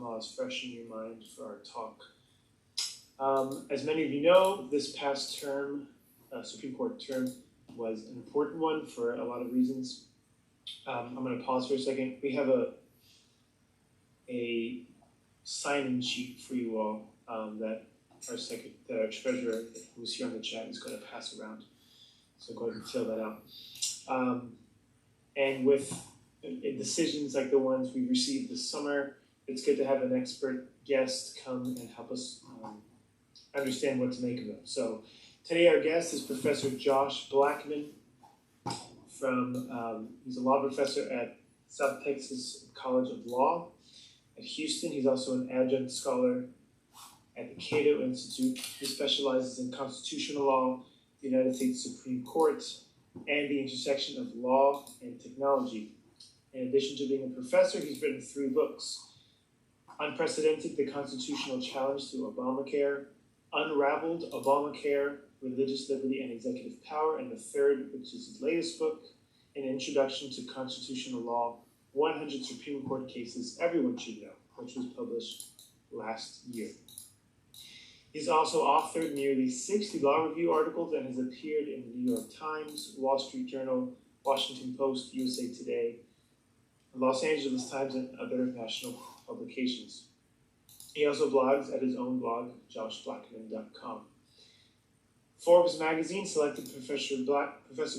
law is fresh in your mind for our talk. As many of you know, this past term, Supreme Court term, was an important one for a lot of reasons. I'm going to pause for a second. We have a sign-in sheet for you all that our treasurer, who's here on the chat, is going to pass around. So go ahead and fill that out. And with decisions like the ones we received this summer, it's good to have an expert guest come and help us understand what to make of them. So today our guest is Professor Josh Blackman he's a law professor at South Texas College of Law at Houston. He's also an adjunct scholar at the Cato Institute. He specializes in constitutional law, the United States Supreme Court, and the intersection of law and technology. In addition to being a professor, he's written 3 books: Unprecedented, The Constitutional Challenge to Obamacare; Unraveled, Obamacare, Religious Liberty and Executive Power; and the third, which is his latest book, An Introduction to Constitutional Law, 100 Supreme Court Cases Everyone Should Know, which was published last year. He's also authored nearly 60 law review articles and has appeared in the New York Times, Wall Street Journal, Washington Post, USA Today, Los Angeles Times, and other national publications. He also blogs at his own blog, joshblackman.com. Forbes magazine selected Professor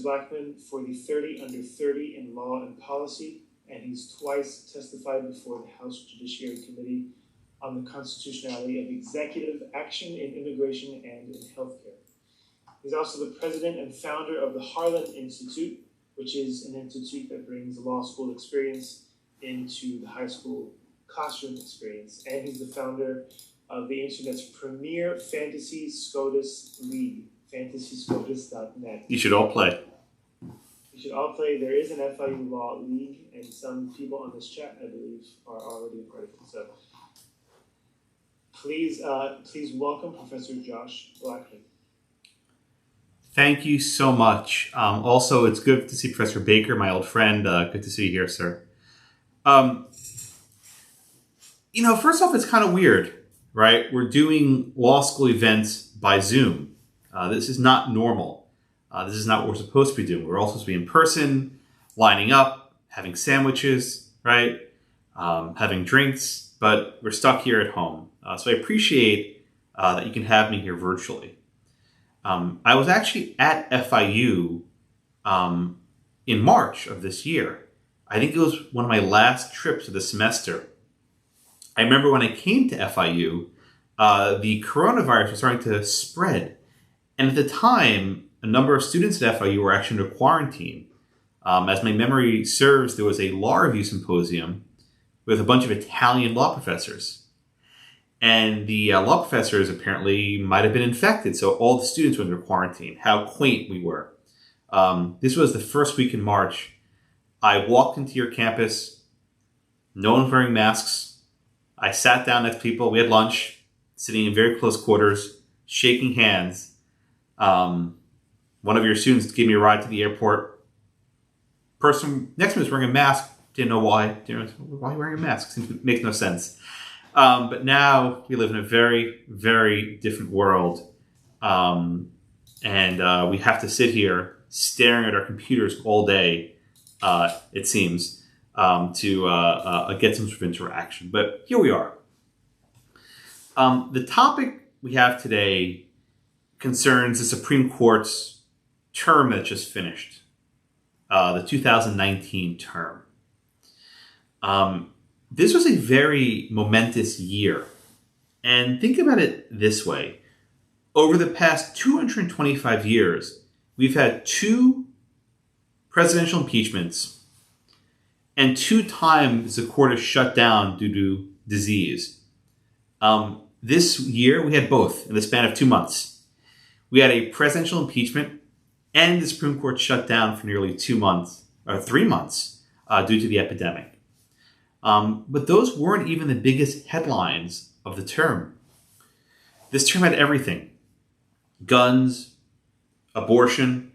Blackman for the 30 under 30 in law and policy, and he's twice testified before the House Judiciary Committee on the constitutionality of executive action in immigration and in healthcare. He's also the president and founder of the Harlan Institute, which is an institute that brings law school experience into the high school classroom experience. And he's the founder of the internet's premier fantasy SCOTUS league, fantasyscotus.net. You should all play. You should all play. There is an FIU law league, and some people on this chat, I believe, are already a part of it. So please welcome Professor Josh Blackman. Thank you so much. Also, it's good to see Professor Baker, my old friend. Good to see you here, sir. First off, it's kind of weird, right? We're doing law school events by Zoom. This is not normal. This is not what we're supposed to be doing. We're all supposed to be in person, lining up, having sandwiches, right? Having drinks, but we're stuck here at home. So I appreciate that you can have me here virtually. I was actually at FIU in March of this year. I think it was one of my last trips of the semester. I remember when I came to FIU, the coronavirus was starting to spread. And at the time, a number of students at FIU were actually under quarantine. As my memory serves, there was a law review symposium with a bunch of Italian law professors. And the law professors apparently might have been infected, so all the students were under quarantine. How quaint we were. This was the first week in March. I walked into your campus, no one wearing masks. I sat down next to people. We had lunch, sitting in very close quarters, shaking hands. One of your students gave me a ride to the airport. Person next to me was wearing a mask. Didn't know why. Why are you wearing a mask? It makes no sense. But now we live in a very, very different world. And we have to sit here staring at our computers all day, it seems, to get some sort of interaction. But here we are. The topic we have today concerns the Supreme Court's term that just finished, the 2019 term. This was a very momentous year. And think about it this way. Over the past 225 years, we've had 2 presidential impeachments and 2 times the court has shut down due to disease. This year, we had both in the span of 2 months. We had a presidential impeachment and the Supreme Court shut down for nearly 2 months, or 3 months, due to the epidemic. But those weren't even the biggest headlines of the term. This term had everything: guns, abortion,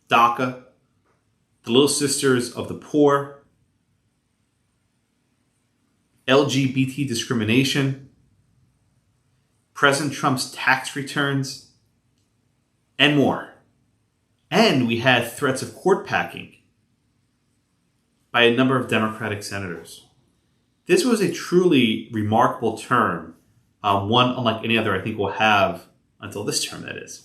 DACA, the Little Sisters of the Poor, LGBT discrimination, President Trump's tax returns, and more. And we had threats of court packing by a number of Democratic senators. This was a truly remarkable term, one unlike any other I think we'll have until this term, that is.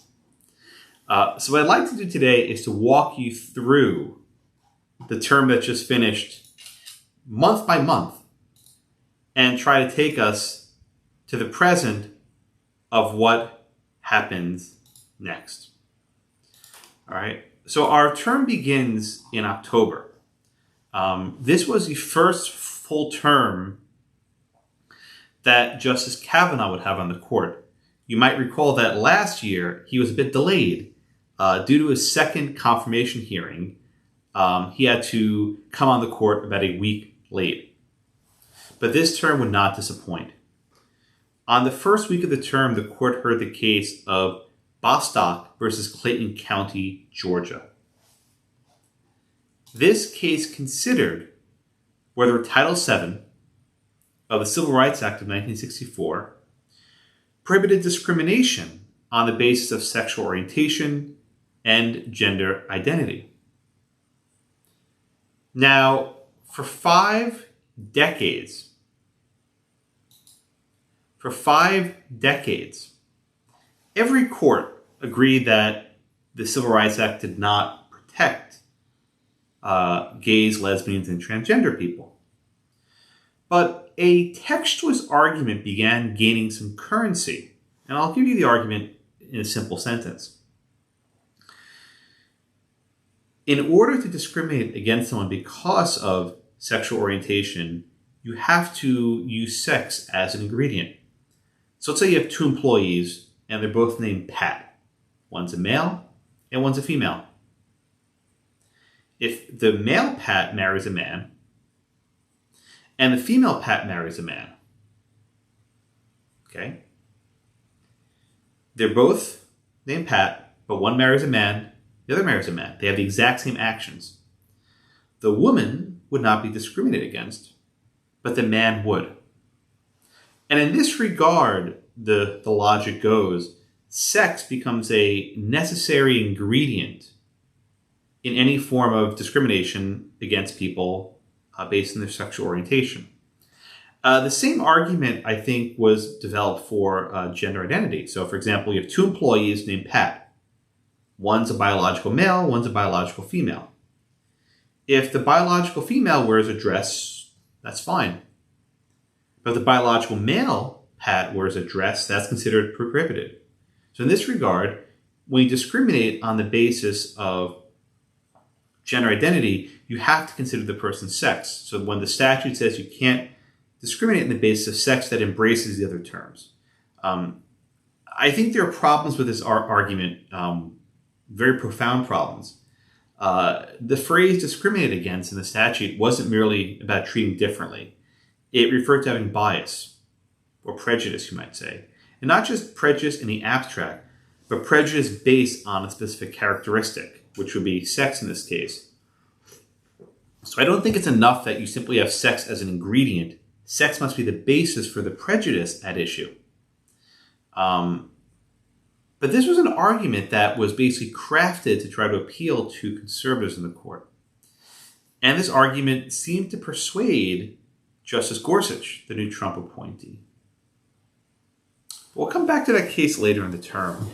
So what I'd like to do today is to walk you through the term that just finished month by month and try to take us to the present of what happens next. All right. So our term begins in October. This was the first full term that Justice Kavanaugh would have on the court. You might recall that last year he was a bit delayed due to his second confirmation hearing. He had to come on the court about a week late. But this term would not disappoint. On the first week of the term, the court heard the case of Bostock versus Clayton County, Georgia. This case considered whether Title VII of the Civil Rights Act of 1964 prohibited discrimination on the basis of sexual orientation and gender identity. Now, for 5 decades, every court agreed that the Civil Rights Act did not protect gays, lesbians, and transgender people. But a textualist argument began gaining some currency. And I'll give you the argument in a simple sentence. In order to discriminate against someone because of sexual orientation, you have to use sex as an ingredient. So let's say you have 2 employees and they're both named Pat. One's a male and one's a female. If the male Pat marries a man and the female Pat marries a man, okay, they're both named Pat, but one marries a man, the other marries a man. They have the exact same actions. The woman would not be discriminated against, but the man would. And in this regard, the logic goes, sex becomes a necessary ingredient in any form of discrimination against people based on their sexual orientation. The same argument, I think, was developed for gender identity. So, for example, you have 2 employees named Pat. One's a biological male, one's a biological female. If the biological female wears a dress, that's fine. But if the biological male, Pat, wears a dress, that's considered prohibited. So in this regard, when you discriminate on the basis of gender identity, you have to consider the person's sex. So when the statute says you can't discriminate on the basis of sex, that embraces the other terms. I think there are problems with this argument, very profound problems. The phrase discriminate against in the statute wasn't merely about treating differently. It referred to having bias or prejudice, you might say. And not just prejudice in the abstract, but prejudice based on a specific characteristic, which would be sex in this case. So I don't think it's enough that you simply have sex as an ingredient. Sex must be the basis for the prejudice at issue. But this was an argument that was basically crafted to try to appeal to conservatives in the court. And this argument seemed to persuade Justice Gorsuch, the new Trump appointee. We'll come back to that case later in the term.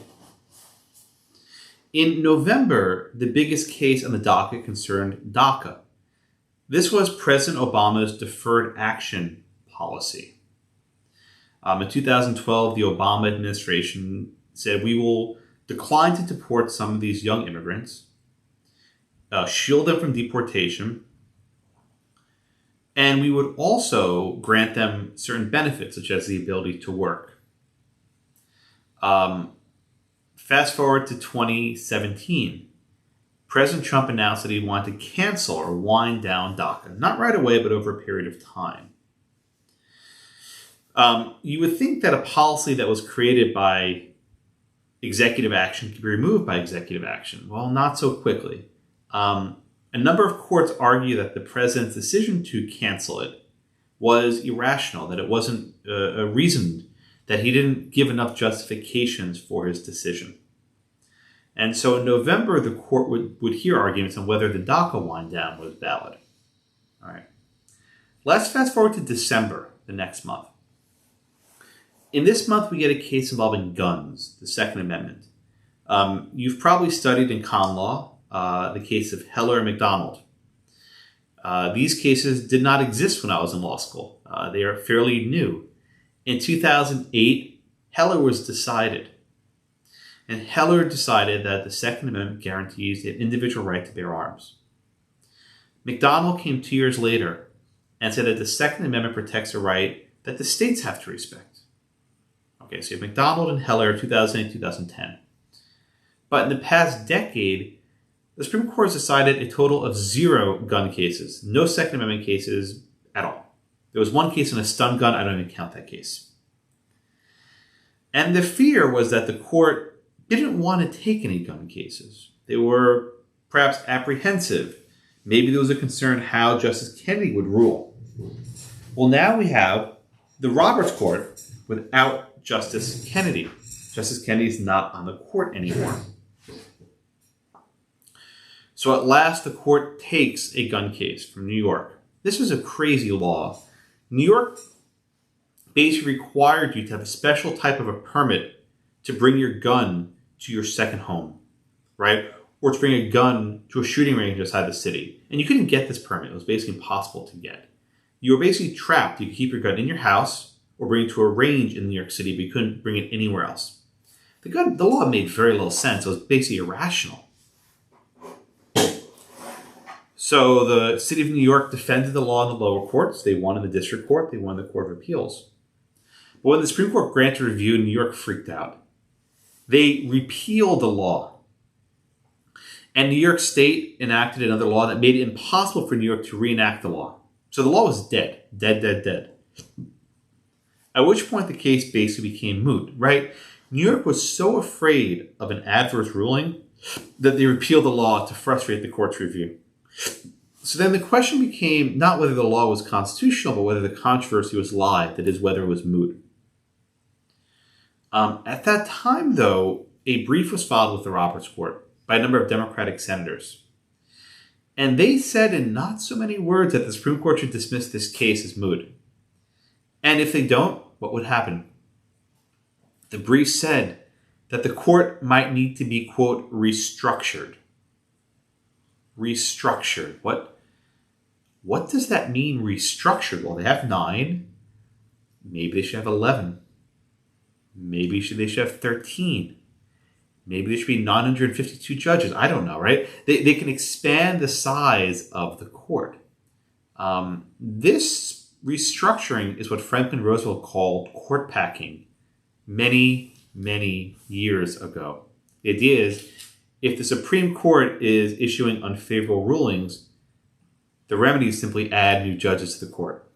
In November, the biggest case on the docket concerned Daca. This was President Obama's deferred action policy. In 2012, the Obama administration said we will decline to deport some of these young immigrants, shield them from deportation, and we would also grant them certain benefits, such as the ability to work. Fast forward to 2017. President Trump announced that he wanted to cancel or wind down Daca. Not right away, but over a period of time. You would think that a policy that was created by executive action could be removed by executive action. Well, not so quickly. A number of courts argue that the president's decision to cancel it was irrational, that it wasn't reasoned, that he didn't give enough justifications for his decision. And so in November, the court would hear arguments on whether the Daca wind down was valid. All right. Let's fast forward to December, the next month. In this month, we get a case involving guns, the Second Amendment. You've probably studied in con law the case of Heller and McDonald. These cases did not exist when I was in law school. They are fairly new. In 2008, Heller was decided. And Heller decided that the Second Amendment guarantees the individual right to bear arms. McDonald came 2 years later and said that the Second Amendment protects a right that the states have to respect. Okay, so you have McDonald and Heller, 2008, 2010. But in the past decade, the Supreme Court has decided a total of 0 gun cases, no Second Amendment cases at all. There was one case on a stun gun. I don't even count that case. And the fear was that the court didn't want to take any gun cases. They were perhaps apprehensive. Maybe there was a concern how Justice Kennedy would rule. Well, now we have the Roberts Court without Justice Kennedy. Justice Kennedy is not on the court anymore. So at last, the court takes a gun case from New York. This was a crazy law. New York basically required you to have a special type of a permit to bring your gun to your second home, right? Or to bring a gun to a shooting range outside the city. And you couldn't get this permit. It was basically impossible to get. You were basically trapped. You could keep your gun in your house or bring it to a range in New York City, but you couldn't bring it anywhere else. The law made very little sense. It was basically irrational. So the city of New York defended the law in the lower courts. They won in the district court. They won in the Court of Appeals. But when the Supreme Court granted review, New York freaked out. They repealed the law. And New York State enacted another law that made it impossible for New York to reenact the law. So the law was dead. Dead. At which point the case basically became moot, right? New York was so afraid of an adverse ruling that they repealed the law to frustrate the court's review. So then the question became not whether the law was constitutional, but whether the controversy was live, that is, whether it was moot. At that time, though, a brief was filed with the Roberts Court by a number of Democratic senators. And they said in not so many words that the Supreme Court should dismiss this case as moot. And if they don't, what would happen? The brief said that the court might need to be, quote, restructured. Restructured. What does that mean, restructured? Well, they have 9. Maybe they should have 11. Maybe they should have 13. Maybe there should be 952 judges. I don't know, right? They can expand the size of the court. This restructuring is what Franklin Roosevelt called court packing many, many years ago. The idea is, if the Supreme Court is issuing unfavorable rulings, the remedy is simply add new judges to the court.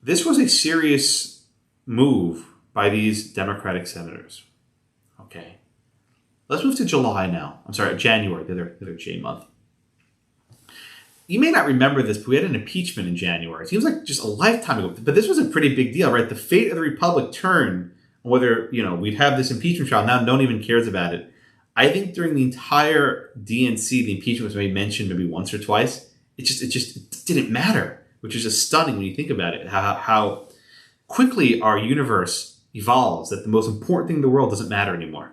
This was a serious move by these Democratic senators. Okay. Let's move to July now. I'm sorry, January, the other J month. You may not remember this, but we had an impeachment in January. It seems like just a lifetime ago, but this was a pretty big deal, right? The fate of the Republic turned on whether, we'd have this impeachment trial. Now no one even cares about it. I think during the entire DNC, the impeachment was maybe mentioned maybe once or twice. It just didn't matter, which is just stunning when you think about it, how quickly our universe evolves, that the most important thing in the world doesn't matter anymore.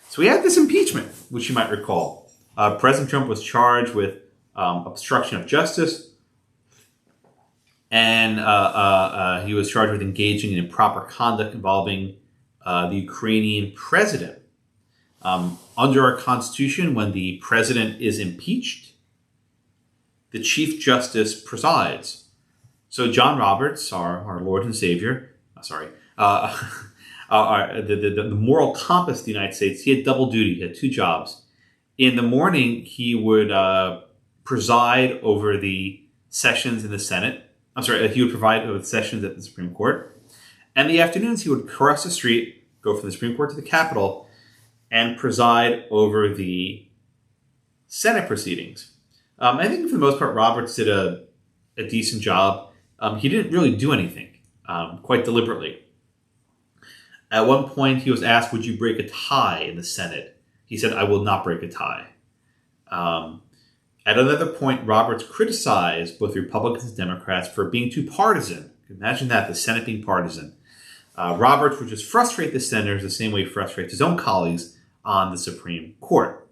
So we had this impeachment, which you might recall. President Trump was charged with obstruction of justice, and he was charged with engaging in improper conduct involving the Ukrainian president. Under our Constitution, when the president is impeached, the Chief Justice presides. So John Roberts, our Lord and Savior, the moral compass of the United States, he had double duty. He had 2 jobs. In the morning, he would preside over the sessions in the Senate. He would preside over the sessions at the Supreme Court. And in the afternoons, he would cross the street, go from the Supreme Court to the Capitol, and preside over the Senate proceedings. I think for the most part, Roberts did a decent job. He didn't really do anything, quite deliberately. At one point, he was asked, would you break a tie in the Senate? He said, I will not break a tie. At another point, Roberts criticized both Republicans and Democrats for being too partisan. Imagine that, the Senate being partisan. Roberts would just frustrate the senators the same way he frustrates his own colleagues on the Supreme Court.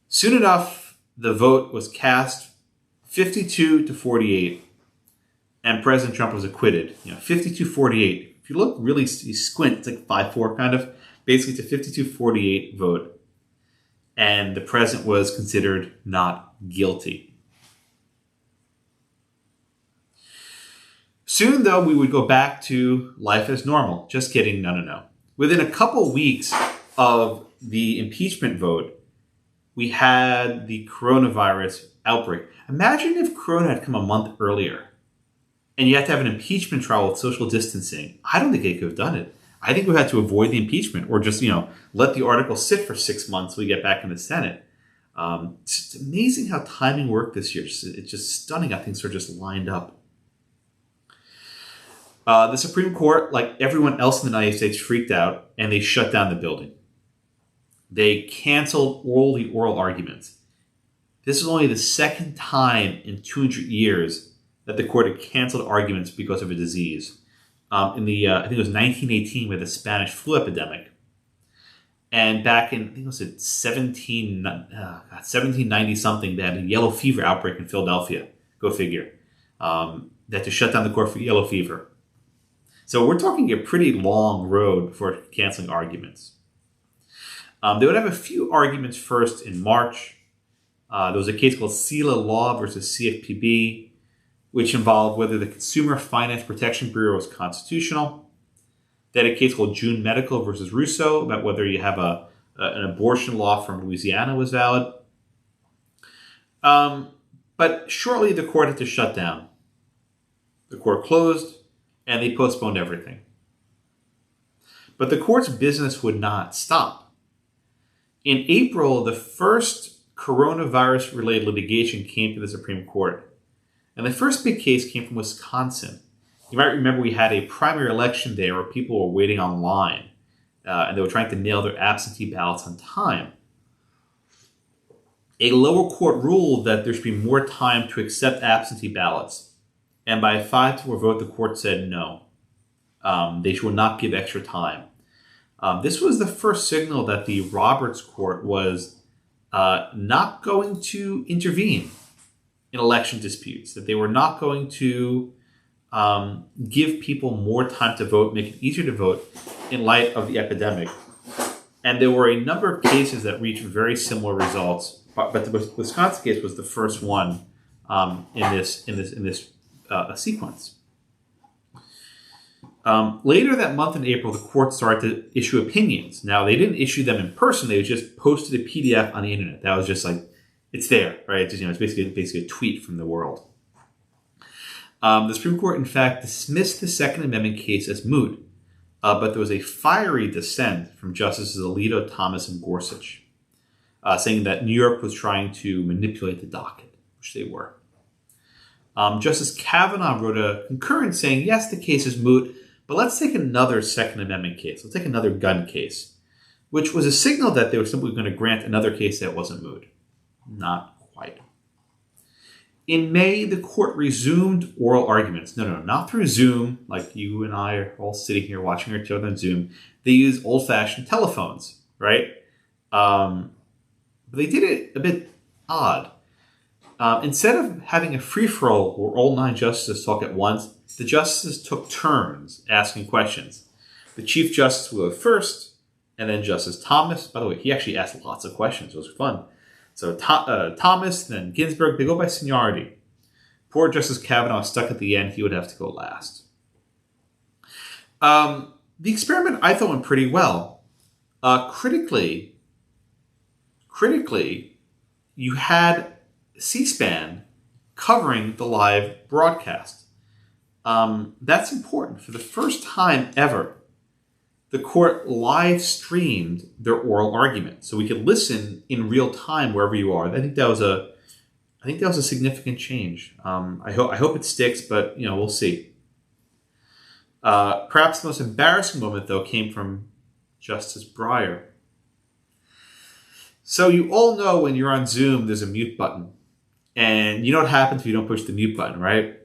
Soon enough, the vote was cast 52-48, and President Trump was acquitted. 52-48. If you look really, you squint, it's like 5-4 kind of. Basically, it's a 52-48 vote. And the president was considered not guilty. Soon, though, we would go back to life as normal. Just kidding, no. Within a couple weeks of the impeachment vote, we had the coronavirus outbreak. Imagine if corona had come a month earlier and you had to have an impeachment trial with social distancing. I don't think they could have done it. I think we had to avoid the impeachment or just, let the article sit for 6 months till we get back in the Senate. It's amazing how timing worked this year. It's just stunning how things are just lined up. The Supreme Court, like everyone else in the United States, freaked out and they shut down the building. They canceled all the oral arguments. This is only the second time in 200 years that the court had canceled arguments because of a disease. I think it was 1918 with the Spanish flu epidemic. And back in, I think it was 1790 something, they had a yellow fever outbreak in Philadelphia. Go figure. They had to shut down the court for yellow fever. So we're talking a pretty long road for canceling arguments. They would have a few arguments first in March. There was a case called Sela Law versus CFPB, which involved whether the Consumer Finance Protection Bureau was constitutional. They had a case called June Medical versus Russo about whether you have an abortion law from Louisiana was valid. But shortly, the court had to shut down. The court closed, and they postponed everything. But the court's business would not stop. In April, the first coronavirus-related litigation came to the Supreme Court. And the first big case came from Wisconsin. You might remember we had a primary election there where people were waiting online. And they were trying to nail their absentee ballots on time. A lower court ruled that there should be more time to accept absentee ballots. And by a 5-4 vote, the court said no. They should not give extra time. This was the first signal that the Roberts Court was not going to intervene in election disputes, that they were not going to give people more time to vote, make it easier to vote in light of the epidemic. And there were a number of cases that reached very similar results, but the Wisconsin case was the first one in this sequence. Later that month in April, the court started to issue opinions. Now, they didn't issue them in person. They just posted a PDF on the internet. That was just like, it's there, right? It's, it's basically a tweet from the world. The Supreme Court, in fact, dismissed the Second Amendment case as moot, but there was a fiery dissent from Justices Alito, Thomas, and Gorsuch, saying that New York was trying to manipulate the docket, which they were. Justice Kavanaugh wrote a concurrence saying, yes, the case is moot, but let's take another Second Amendment case. Let's take another gun case, which was a signal that they were simply going to grant another case that wasn't moot. Not quite. In May, the court resumed oral arguments. No, not through Zoom, like you and I are all sitting here watching each other on Zoom. They used old-fashioned telephones, right? But they did it a bit odd. Instead of having a free-for-all where all 9 justices talk at once, the justices took turns asking questions. The Chief Justice will go first, and then Justice Thomas. By the way, he actually asked lots of questions. It was fun. So Thomas, then Ginsburg, they go by seniority. Poor Justice Kavanaugh stuck at the end. He would have to go last. The experiment, I thought, went pretty well. Critically, you had C-SPAN covering the live broadcast. That's important. For the first time ever, the court live streamed their oral argument. So we could listen in real time wherever you are. I think that was a I think that was a significant change. I hope it sticks, but we'll see. Perhaps the most embarrassing moment, though, came from Justice Breyer. So you all know when you're on Zoom, there's a mute button. And you know what happens if you don't push the mute button, right?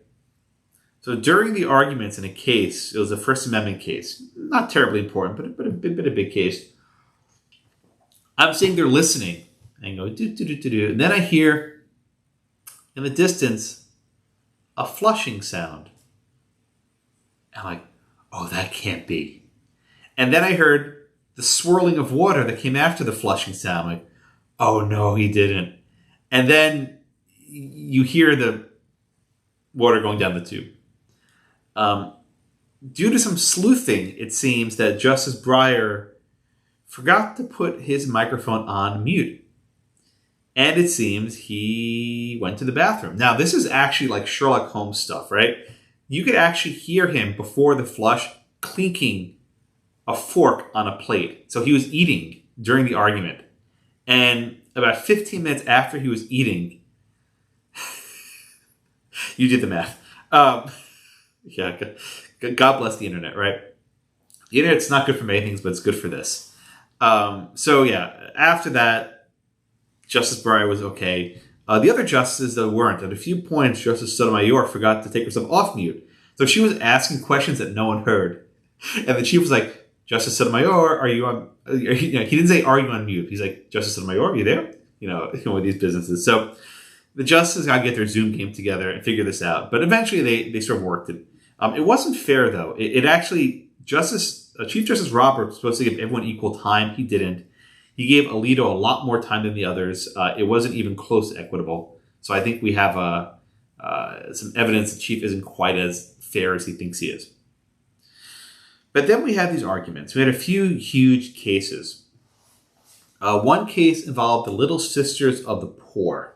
So during the arguments in a case, it was a First Amendment case. Not terribly important, but a big case. I'm sitting there listening and go, do. And then I hear in the distance a flushing sound. I'm like, oh, that can't be. And then I heard the swirling of water that came after the flushing sound. I'm like, oh, no, he didn't. And then you hear the water going down the tube. Due to some sleuthing, it seems that Justice Breyer forgot to put his microphone on mute. And it seems he went to the bathroom. Now, this is actually like Sherlock Holmes stuff, right? You could actually hear him before the flush clinking a fork on a plate. So he was eating during the argument. And about 15 minutes after he was eating, you did the math. Yeah, God bless the internet, right? The internet's not good for many things, but it's good for this. So yeah, after that, Justice Breyer was okay. The other justices, though, weren't. At a few points, Justice Sotomayor forgot to take herself off mute. So she was asking questions that no one heard. And the chief was like, Justice Sotomayor, are you on... he didn't say, are you on mute? He's like, Justice Sotomayor, are you there? With these businesses. So the justices got to get their Zoom game together and figure this out. But eventually they sort of worked it. It wasn't fair, though. It actually... Chief Justice Roberts was supposed to give everyone equal time. He didn't. He gave Alito a lot more time than the others. It wasn't even close to equitable. So I think we have some evidence the chief isn't quite as fair as he thinks he is. But then we had these arguments. We had a few huge cases. One case involved the Little Sisters of the Poor.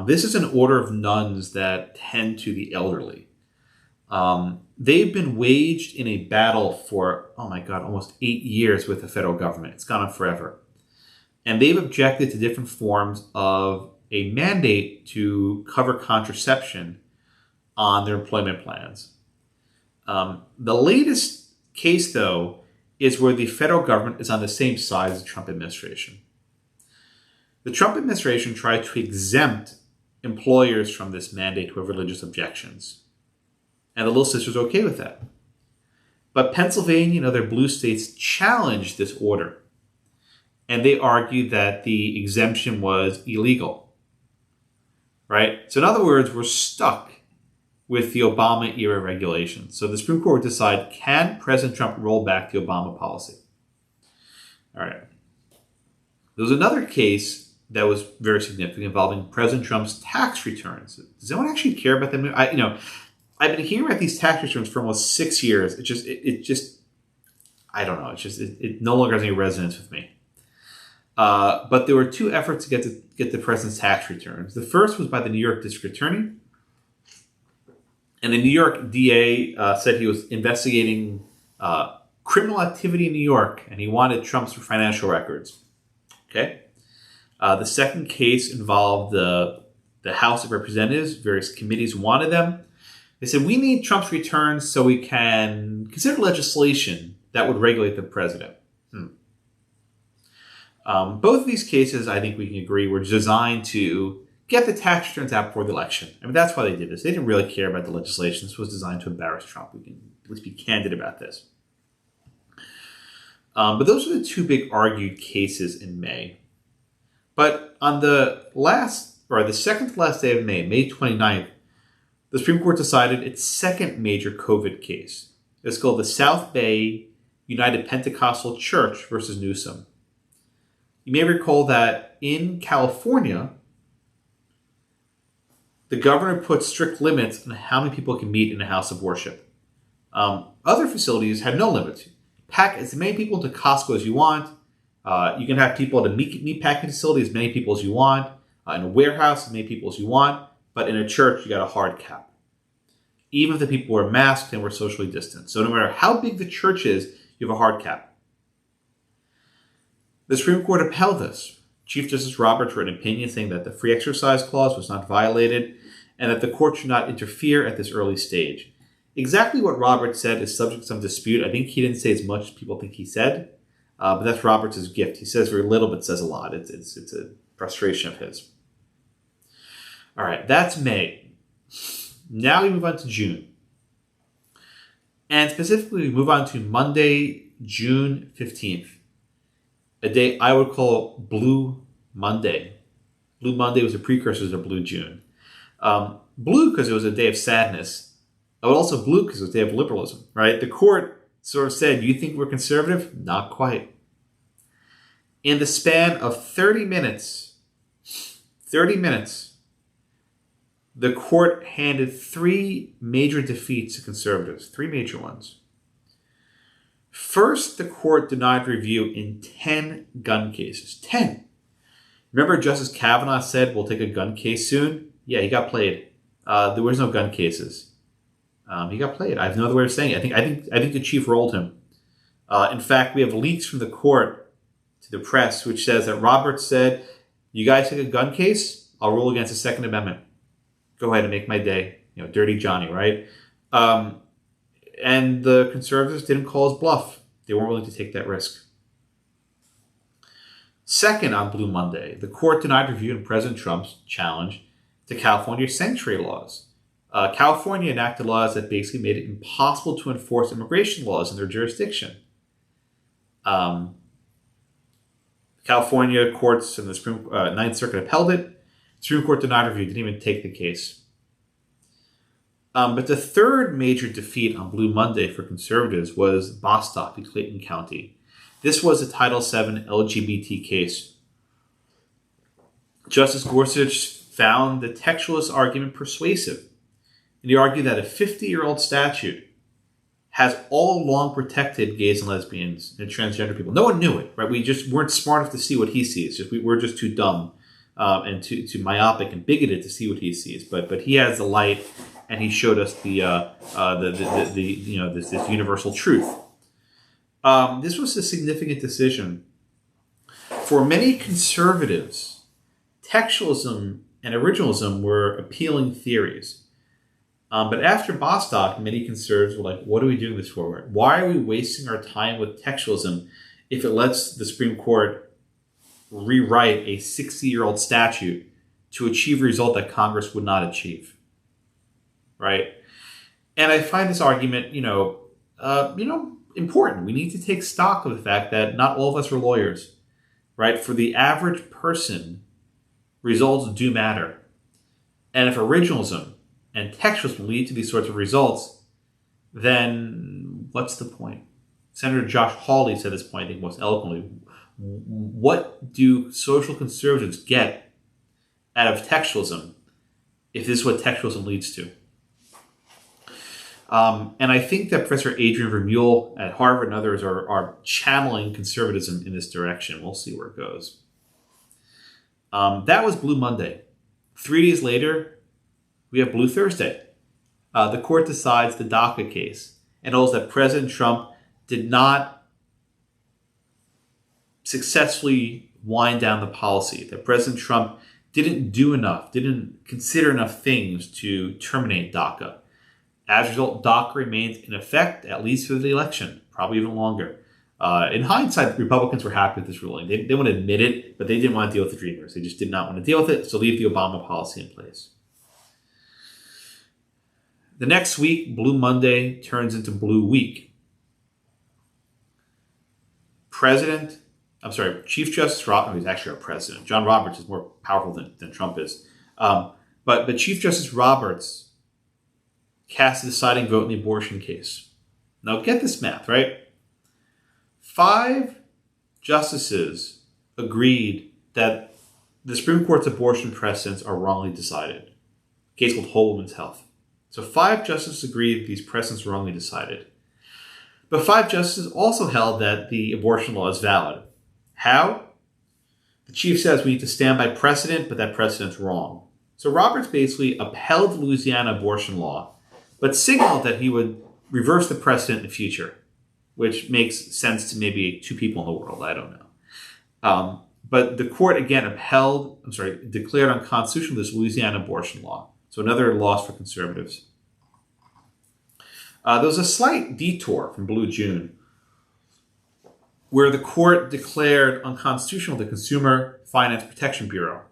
This is an order of nuns that tend to the elderly. They've been waged in a battle for, almost 8 years with the federal government. It's gone on forever. And they've objected to different forms of a mandate to cover contraception on their employment plans. The latest case, though, is where the federal government is on the same side as the Trump administration. The Trump administration tried to exempt employers from this mandate who have religious objections. And the Little Sisters are okay with that. But Pennsylvania and other blue states challenged this order. And they argued that the exemption was illegal. Right? So in other words, we're stuck with the Obama-era regulations. So the Supreme Court would decide, can President Trump roll back the Obama policy? All right. There was another case that was very significant involving President Trump's tax returns. Does anyone actually care about them? I've been hearing about these tax returns for almost 6 years. I don't know. It no longer has any resonance with me. But there were two efforts to get the president's tax returns. The first was by the New York District Attorney. And the New York DA said he was investigating criminal activity in New York, and he wanted Trump's financial records. Okay. The second case involved the House of Representatives. Various committees wanted them. They said, we need Trump's returns so we can consider legislation that would regulate the president. Both of these cases, I think we can agree, were designed to get the tax returns out before the election. That's why they did this. They didn't really care about the legislation. This was designed to embarrass Trump. We can at least be candid about this. But those are the two big argued cases in May. But on the second to last day of May 29th, the Supreme Court decided its second major COVID case. It's called the South Bay United Pentecostal Church versus Newsom. You may recall that in California, the governor put strict limits on how many people can meet in a house of worship. Other facilities had no limits. Pack as many people into Costco as you want. You can have people at a meat packing facility, as many people as you want. In a warehouse, as many people as you want. But in a church, you got a hard cap. Even if the people were masked and were socially distanced. So no matter how big the church is, you have a hard cap. The Supreme Court upheld this. Chief Justice Roberts wrote an opinion saying that the free exercise clause was not violated and that the court should not interfere at this early stage. Exactly what Roberts said is subject to some dispute. I think he didn't say as much as people think he said, but that's Roberts' gift. He says very little but says a lot. It's a frustration of his. All right, that's May. Now we move on to June. And specifically, we move on to Monday, June 15th, a day I would call Blue Monday. Blue Monday was a precursor to Blue June. Blue because it was a day of sadness. But also blue because it was a day of liberalism, right? The court sort of said, you think we're conservative? Not quite. In the span of 30 minutes, the court handed 3 major defeats to conservatives, 3 major ones. First, the court denied review in 10 gun cases. 10. Remember Justice Kavanaugh said, we'll take a gun case soon? Yeah, he got played. There was no gun cases. He got played. I have no other way of saying it. I think the chief rolled him. In fact, we have leaks from the court to the press, which says that Roberts said, you guys take a gun case, I'll rule against the Second Amendment. Go ahead and make my day. Dirty Johnny, right? And the conservatives didn't call his bluff. They weren't willing to take that risk. Second, on Blue Monday, the court denied review in President Trump's challenge to California sanctuary laws. California enacted laws that basically made it impossible to enforce immigration laws in their jurisdiction. California courts and the Ninth Circuit upheld it. The Supreme Court denied review, didn't even take the case. But the third major defeat on Blue Monday for conservatives was Bostock in Clayton County. This was a Title VII LGBT case. Justice Gorsuch found the textualist argument persuasive. And he argued that a 50-year-old statute has all along protected gays and lesbians and transgender people. No one knew it, right? We just weren't smart enough to see what he sees. We're just too dumb and too myopic and bigoted to see what he sees. But he has the light, and he showed us this universal truth. This was a significant decision for many conservatives. Textualism and originalism were appealing theories. But after Bostock, many conservatives were like, what are we doing this for? Why are we wasting our time with textualism if it lets the Supreme Court rewrite a 60-year-old statute to achieve a result that Congress would not achieve? Right? And I find this argument, important. We need to take stock of the fact that not all of us are lawyers, right? For the average person, results do matter. And if originalism and textualism lead to these sorts of results, then what's the point? Senator Josh Hawley said this point, I think, most eloquently. What do social conservatives get out of textualism if this is what textualism leads to? And I think that Professor Adrian Vermeule at Harvard and others are channeling conservatism in this direction. We'll see where it goes. That was Blue Monday. 3 days later, we have Blue Thursday. The court decides the Daca case and holds that President Trump did not successfully wind down the policy, that President Trump didn't do enough, didn't consider enough things to terminate Daca. As a result, Daca remains in effect, at least for the election, probably even longer. In hindsight, Republicans were happy with this ruling. They wouldn't admit it, but they didn't want to deal with the Dreamers. They just did not want to deal with it, so leave the Obama policy in place. The next week, Blue Monday turns into Blue Week. Chief Justice Roberts, he's actually our president. John Roberts is more powerful than Trump is. But Chief Justice Roberts cast a deciding vote in the abortion case. Now get this math, right? 5 justices agreed that the Supreme Court's abortion precedents are wrongly decided. A case called Whole Woman's Health. So 5 justices agreed that these precedents were wrongly decided. But 5 justices also held that the abortion law is valid. How? The chief says we need to stand by precedent, but that precedent's wrong. So Roberts basically upheld the Louisiana abortion law, but signaled that he would reverse the precedent in the future, which makes sense to maybe 2 people in the world. I don't know. But the court again declared unconstitutional this Louisiana abortion law. So another loss for conservatives. There was a slight detour from Blue June where the court declared unconstitutional the Consumer Finance Protection Bureau.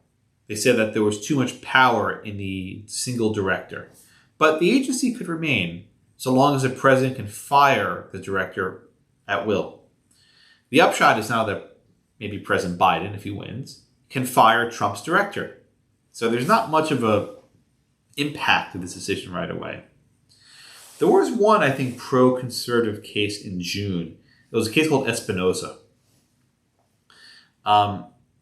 They said that there was too much power in the single director. But the agency could remain so long as the president can fire the director at will. The upshot is now that maybe President Biden, if he wins, can fire Trump's director. So there's not much of a impact of this decision right away. There was one, I think, pro-conservative case in June. It was a case called Espinoza.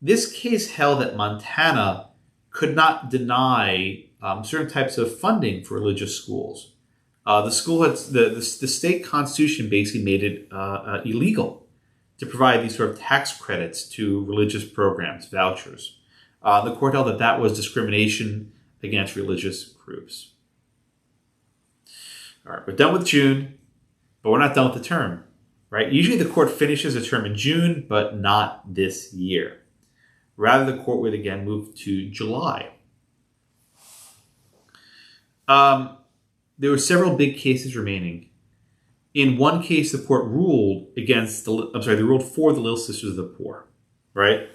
This case held that Montana could not deny certain types of funding for religious schools. The state constitution basically made it illegal to provide these sort of tax credits to religious programs, vouchers. The court held that that was discrimination against religious groups. All right, we're done with June, but we're not done with the term, right? Usually the court finishes a term in June, but not this year. Rather, the court would again move to July. There were several big cases remaining. In one case, the court ruled for the Little Sisters of the Poor, right?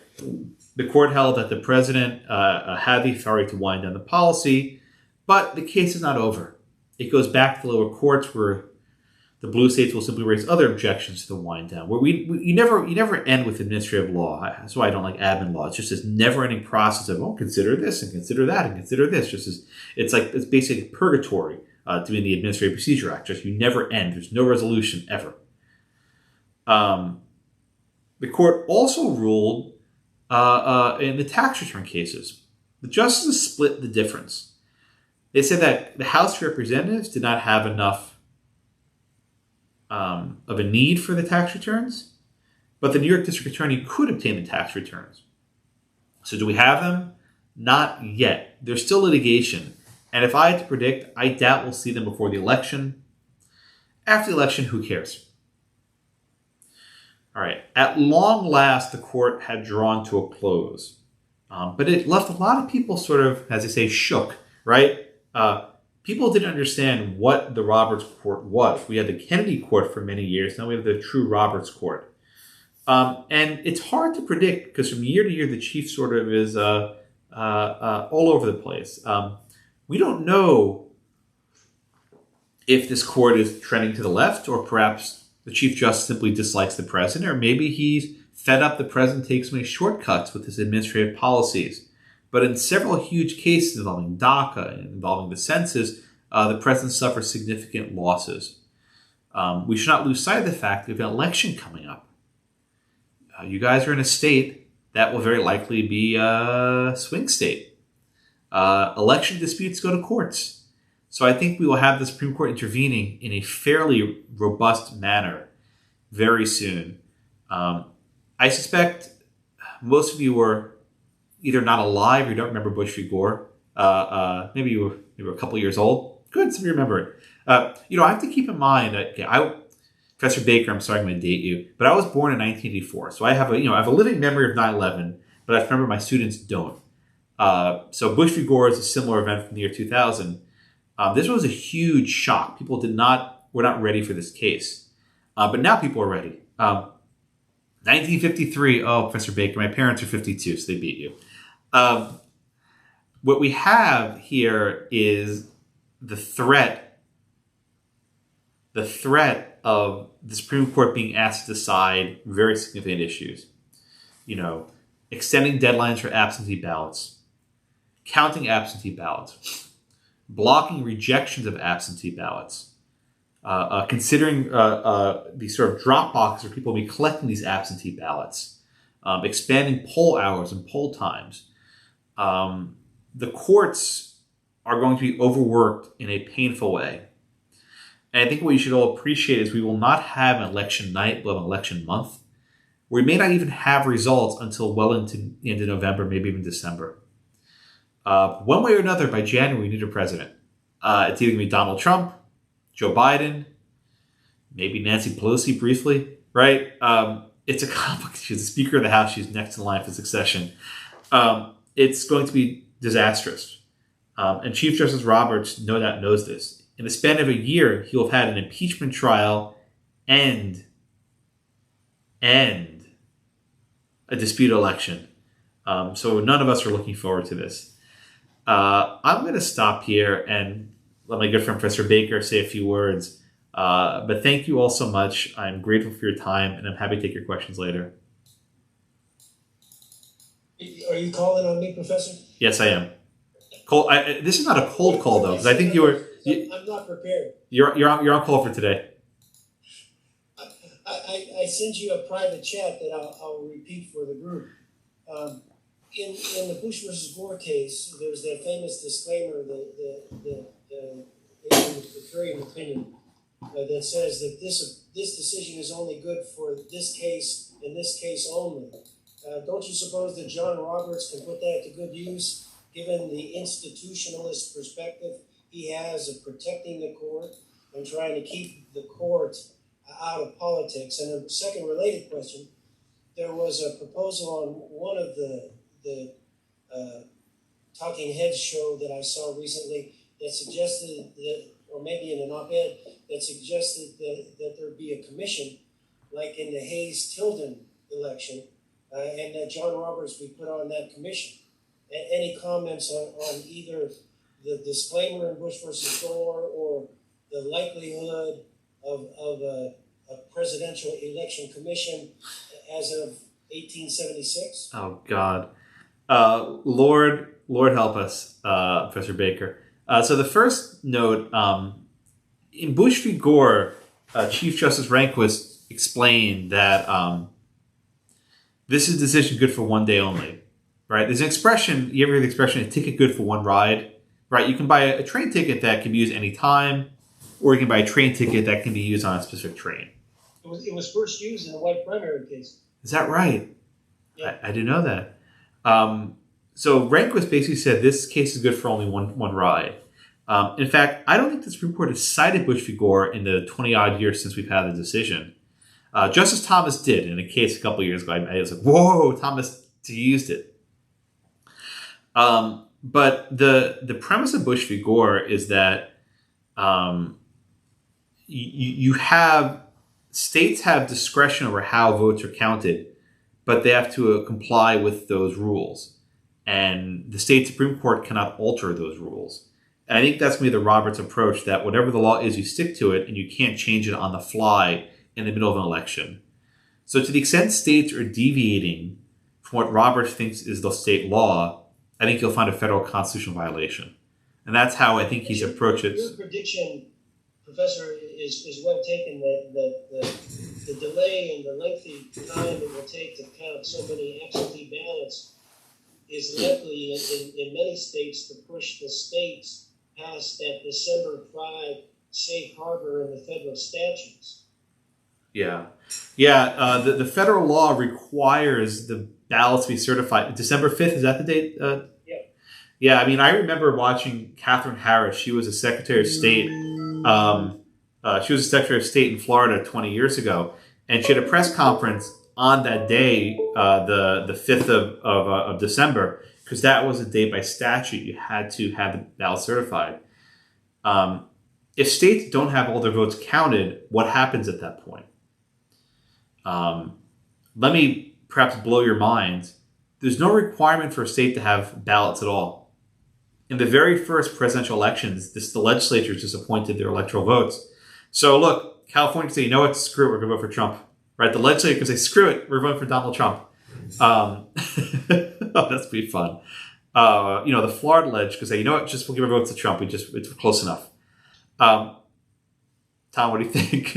The court held that the president had the authority to wind down the policy, but the case is not over. It goes back to the lower courts where the blue states will simply raise other objections to the wind down. Where you never end with administrative law. That's why I don't like admin law. It's just this never-ending process of consider this and consider that and consider this. It's basically purgatory doing the Administrative Procedure Act. Just you never end. There's no resolution ever. The court also ruled in the tax return cases. The justices split the difference. They said that the House of Representatives did not have enough of a need for the tax returns, but the New York District Attorney could obtain the tax returns. So do we have them? Not yet. There's still litigation. And if I had to predict, I doubt we'll see them before the election. After the election, who cares? All right. At long last, the court had drawn to a close. But it left a lot of people sort of, as they say, shook, right? People didn't understand what the Roberts Court was. We had the Kennedy Court for many years. Now we have the true Roberts Court. And it's hard to predict because from year to year, the chief sort of is all over the place. We don't know if this court is trending to the left or perhaps the Chief Justice simply dislikes the president or maybe he's fed up the president takes so many shortcuts with his administrative policies. But in several huge cases involving Daca and involving the census, the president suffers significant losses. We should not lose sight of the fact that we have an election coming up. You guys are in a state that will very likely be a swing state. Election disputes go to courts. So I think we will have the Supreme Court intervening in a fairly robust manner very soon. I suspect most of you were either not alive or you don't remember Bush v. Gore. Maybe you were a couple years old. Good, some of you remember it. I have to keep in mind that Professor Baker, I'm sorry I'm going to date you, but I was born in 1984, so I have a living memory of 9/11, but I remember my students don't. So Bush v. Gore is a similar event from the year 2000. This was a huge shock. People were not ready for this case, but now people are ready. 1953. Oh, Professor Baker, my parents are 52, so they beat you. What we have here is the threat of the Supreme Court being asked to decide very significant issues. Extending deadlines for absentee ballots, counting absentee ballots, blocking rejections of absentee ballots, considering these sort of drop boxes where people will be collecting these absentee ballots, expanding poll hours and poll times. The courts are going to be overworked in a painful way. And I think what you should all appreciate is we will not have an election night, we'll have an election month. We may not even have results until well into the end of November, maybe even December. One way or another, by January, we need a president. It's either going to be Donald Trump, Joe Biden, maybe Nancy Pelosi briefly, right? it's a conflict. She's the Speaker of the House. She's next in line for succession. It's going to be disastrous. And Chief Justice Roberts no doubt knows this. In the span of a year, he will have had an impeachment trial and a disputed election. So none of us are looking forward to this. I'm going to stop here and let my good friend Professor Baker say a few words. But thank you all so much. I'm grateful for your time, and I'm happy to take your questions later. Are you calling on me, Professor? Yes, I am. This is not a cold call, though, because I think I'm not prepared. You're on call for today. I sent you a private chat that I'll repeat for the group. In the Bush versus Gore case, there's that famous disclaimer, the contrarian opinion, that says that this decision is only good for this case and this case only. Don't you suppose that John Roberts can put that to good use, given the institutionalist perspective he has of protecting the court and trying to keep the court out of politics? And a second related question, there was a proposal on one of the Talking Heads show that I saw recently that suggested that, or maybe in an op-ed, that suggested that there be a commission like in the Hayes-Tilden election, and that John Roberts be put on that commission. Any comments on either the disclaimer in Bush versus Gore or the likelihood of a presidential election commission as of 1876? Oh, God. Lord help us, Professor Baker. So the first note, in Bush v. Gore, Chief Justice Rehnquist explained that this is a decision good for one day only, right? There's an expression, you ever hear the expression, a ticket good for one ride, right? You can buy a train ticket that can be used any time, or you can buy a train ticket that can be used on a specific train. It was first used in the white primary case. Is that right? Yeah. I didn't know that. So Rehnquist basically said this case is good for only one ride. In fact, I don't think the Supreme Court has cited Bush v. Gore in the 20-odd years since we've had the decision. Justice Thomas did in a case a couple of years ago. I was like, whoa, Thomas used it. But the premise of Bush v. Gore is that you have states have discretion over how votes are counted, but they have to comply with those rules. And the state Supreme Court cannot alter those rules. And I think that's going to be the Roberts approach, that whatever the law is, you stick to it, and you can't change it on the fly in the middle of an election. So to the extent states are deviating from what Roberts thinks is the state law, I think you'll find a federal constitutional violation. And that's how I think he's approached it. Your prediction, Professor, is well taken, that the delay and the lengthy time it will take to count so many absentee ballots is likely in many states to push the states past that December 5 safe harbor in the federal statutes. Yeah. The federal law requires the ballots to be certified. December 5th, is that the date? Yeah. Yeah, I mean, I remember watching Catherine Harris. She was a Secretary of State. She was a Secretary of State in Florida 20 years ago. And she had a press conference on that day, the 5th of December, because that was a day by statute you had to have the ballot certified. If states don't have all their votes counted, what happens at that point? Let me perhaps blow your mind. There's no requirement for a state to have ballots at all. In the very first presidential elections, the legislature just appointed their electoral votes. So look, California can say, you know what, screw it, we're going to vote for Trump. Right? The legislature can say, screw it, we're voting for Donald Trump. Oh, that's pretty fun. The Florida ledge can say, you know what, just we'll give our votes to Trump. It's close enough. Tom, what do you think?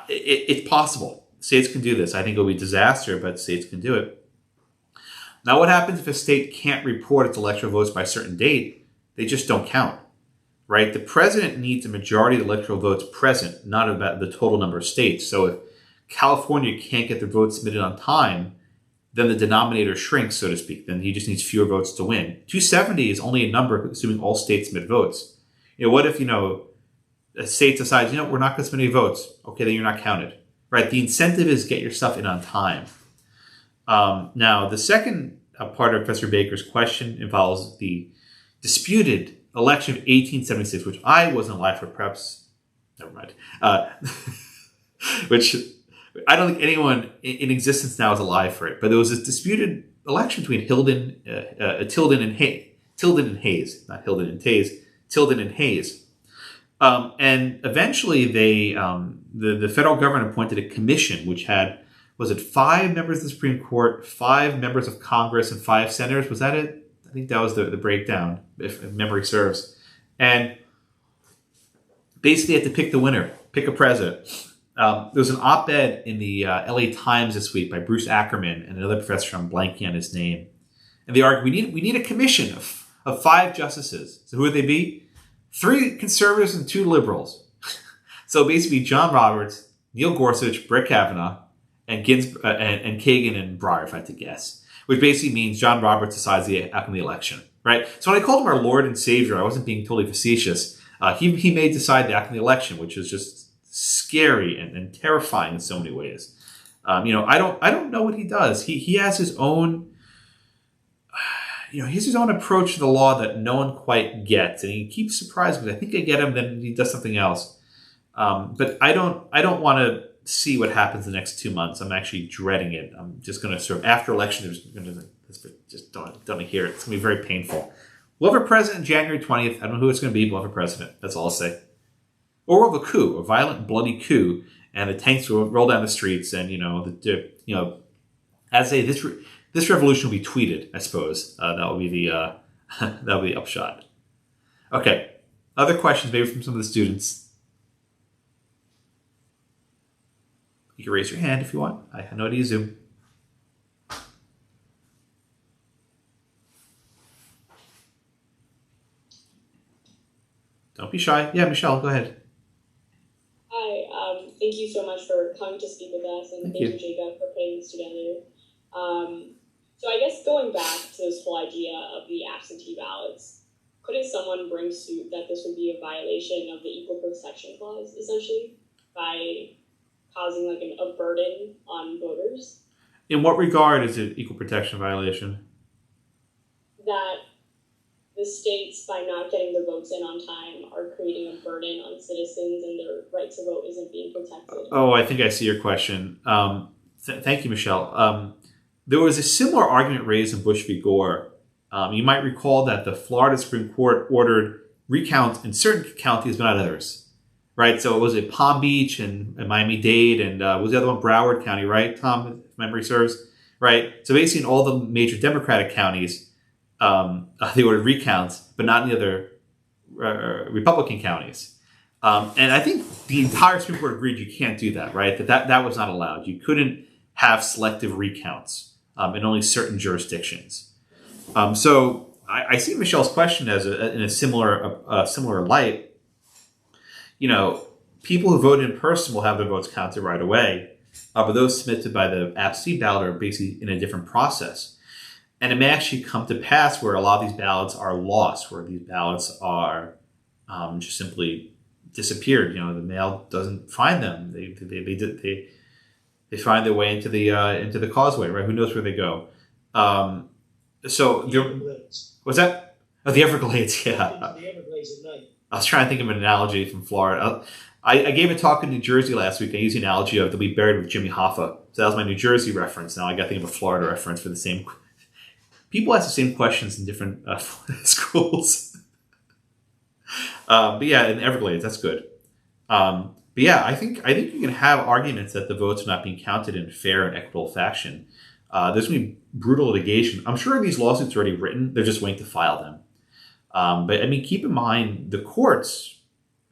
It's possible. States can do this. I think it'll be a disaster, but states can do it. Now, what happens if a state can't report its electoral votes by a certain date? They just don't count, right? The president needs a majority of the electoral votes present, not about the total number of states. So if California can't get their votes submitted on time, then the denominator shrinks, so to speak. Then he just needs fewer votes to win. 270 is only a number assuming all states submit votes. What if, a state decides, we're not going to submit any votes. Okay, then you're not counted, right? The incentive is get your stuff in on time. Now, the second part of Professor Baker's question involves the disputed election of 1876, which I wasn't alive for, perhaps, never mind, which I don't think anyone in existence now is alive for it, but there was this disputed election between Tilden and Hayes, not Hilden and Tays, Tilden and Hayes. And eventually the federal government appointed a commission which had, was it 5 members of the Supreme Court, 5 members of Congress, and 5 senators? Was that it? I think that was the breakdown, if memory serves. And basically had to pick the winner, pick a president. There was an op-ed in the LA Times this week by Bruce Ackerman and another professor, I'm blanking on his name. And they argued, we need a commission of 5 justices. So who would they be? 3 conservatives and 2 liberals. So basically John Roberts, Neil Gorsuch, Brett Kavanaugh, and Kagan and Breyer, if I had to guess. Which basically means John Roberts decides the outcome of the election, right? So when I called him our Lord and Savior, I wasn't being totally facetious. He may decide the outcome of the election, which is just scary and terrifying in so many ways. I don't know what he does. He has his own, he has his own approach to the law that no one quite gets, and he keeps surprising me. I think I get him, then he does something else. But I don't want to see what happens the next 2 months. I'm actually dreading it. I'm just going to sort of, after election, just don't hear it. It's going to be very painful. We'll have a president January 20th. I don't know who it's going to be. We'll have a president. That's all I'll say. Or we'll have a coup, a violent, bloody coup, and the tanks will roll down the streets. And as I say, this revolution will be tweeted. I suppose that will be the upshot. Okay, other questions maybe from some of the students. You can raise your hand if you want. I know how to use Zoom. Don't be shy. Yeah, Michelle, go ahead. Hi, thank you so much for coming to speak with us, and thank you, Jacob, for putting this together. So I guess going back to this whole idea of the absentee ballots, couldn't someone bring suit that this would be a violation of the Equal Protection Clause, essentially, by causing like a burden on voters? In what regard is it equal protection violation? That the states, by not getting the votes in on time, are creating a burden on citizens and their right to vote isn't being protected. Oh, I think I see your question. Thank you, Michelle. There was a similar argument raised in Bush v. Gore. You might recall that the Florida Supreme Court ordered recounts in certain counties but not others. Right, so it was at Palm Beach and Miami-Dade and was the other one Broward County, right, Tom, if memory serves? Right, so basically in all the major Democratic counties, they ordered recounts, but not in the other Republican counties. And I think the entire Supreme Court agreed you can't do that, right, that was not allowed. You couldn't have selective recounts in only certain jurisdictions. So I see Michelle's question as in a similar light. People who vote in person will have their votes counted right away, but those submitted by the absentee ballot are basically in a different process. And it may actually come to pass where a lot of these ballots are lost, where these ballots are just simply disappeared. The mail doesn't find them. They find their way into the causeway, right? Who knows where they go? What's that? Oh, the Everglades, yeah. The Everglades at night. I was trying to think of an analogy from Florida. I gave a talk in New Jersey last week. I used the analogy of they'll be buried with Jimmy Hoffa. So that was my New Jersey reference. Now I got to think of a Florida reference for the same. People ask the same questions in different schools. But yeah, in the Everglades, that's good. But yeah, I think you can have arguments that the votes are not being counted in a fair and equitable fashion. There's going to be brutal litigation. I'm sure these lawsuits are already written. They're just waiting to file them. But I mean, keep in mind the courts.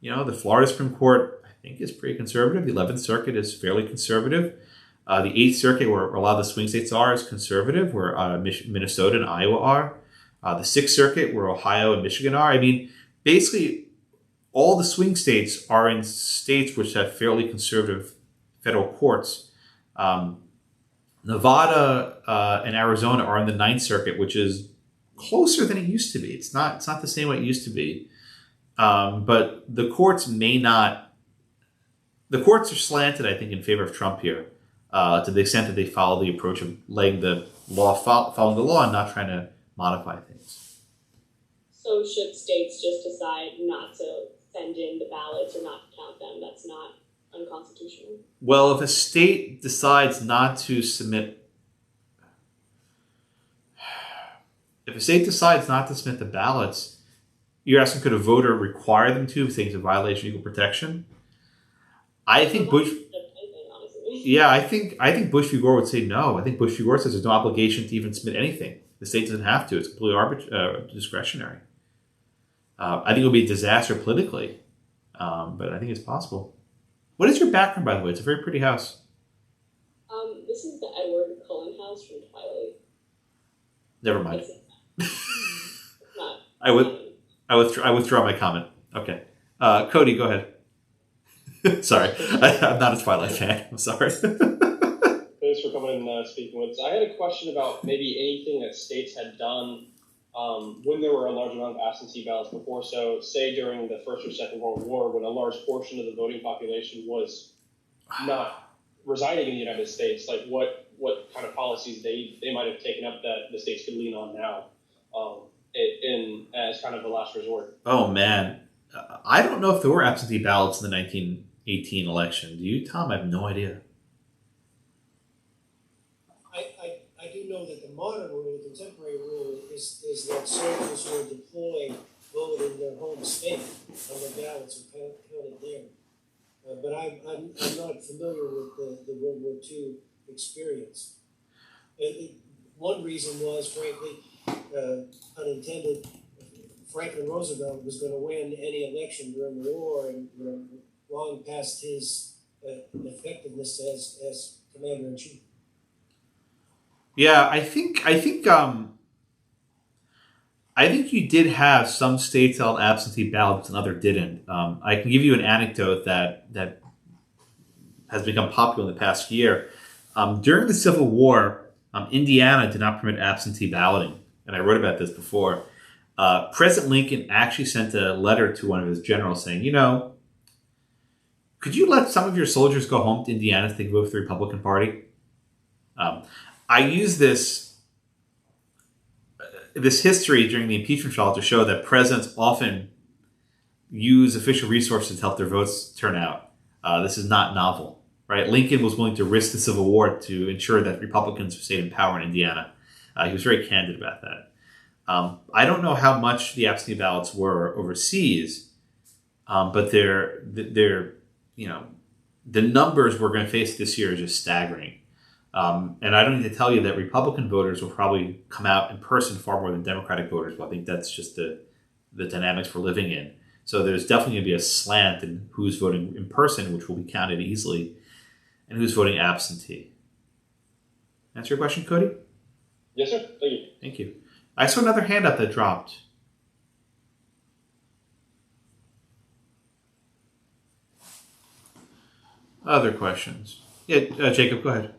The Florida Supreme Court, I think, is pretty conservative. The 11th Circuit is fairly conservative. The 8th Circuit, where a lot of the swing states are, is conservative, where Minnesota and Iowa are. The 6th Circuit, where Ohio and Michigan are. I mean, basically, all the swing states are in states which have fairly conservative federal courts. Nevada and Arizona are in the 9th Circuit, which is closer than it used to be. It's not the same way it used to be. But the courts may not. The courts are slanted, I think, in favor of Trump here, to the extent that they follow the approach of letting the law following the law and not trying to modify things. So should states just decide not to send in the ballots or not to count them? That's not unconstitutional. Well, if a state decides not to submit, the ballots, you're asking could a voter require them to if it's a violation of equal protection? I think Bush. Yeah, I think Bush v. Gore would say no. I think Bush v. Gore says there's no obligation to even submit anything. The state doesn't have to. It's completely discretionary. I think it would be a disaster politically, but I think it's possible. What is your background, by the way? It's a very pretty house. This is the Edward Cullen house from Twilight. Never mind. It's not. I withdraw my comment. Okay, Cody, go ahead. Sorry, I'm not a Twilight fan. I'm sorry. Thanks for coming and speaking with us. I had a question about maybe anything that states had done when there were a large amount of absentee ballots before. So, say during the First or Second World War, when a large portion of the voting population was not residing in the United States, like what kind of policies they might have taken up that the states could lean on now, as kind of a last resort. Oh man, I don't know if there were absentee ballots in the 1918 election. Do you, Tom? I have no idea. I do know that the modern rule, the contemporary rule, is that soldiers who are deployed vote in their home state, and the ballots are counted there. But I'm not familiar with the World War II experience. One reason was, frankly, unintended, Franklin Roosevelt was going to win any election during the war, and long past his effectiveness as commander-in-chief. Yeah, I think you did have some states held absentee ballots and others didn't. I can give you an anecdote that has become popular in the past year. During the Civil War, Indiana did not permit absentee balloting, and I wrote about this before. President Lincoln actually sent a letter to one of his generals saying, could you let some of your soldiers go home to Indiana if they vote for the Republican Party? I use this history during the impeachment trial to show that presidents often use official resources to help their votes turn out. This is not novel, right? Lincoln was willing to risk the Civil War to ensure that Republicans stayed in power in Indiana. He was very candid about that. I don't know how much the absentee ballots were overseas, but the numbers we're going to face this year are just staggering. And I don't need to tell you that Republican voters will probably come out in person far more than Democratic voters. But I think that's just the dynamics we're living in. So there's definitely going to be a slant in who's voting in person, which will be counted easily, and who's voting absentee. Answer your question, Cody? Yes, sir. Thank you. Thank you. I saw another hand up that dropped. Other questions? Yeah, Jacob, go ahead.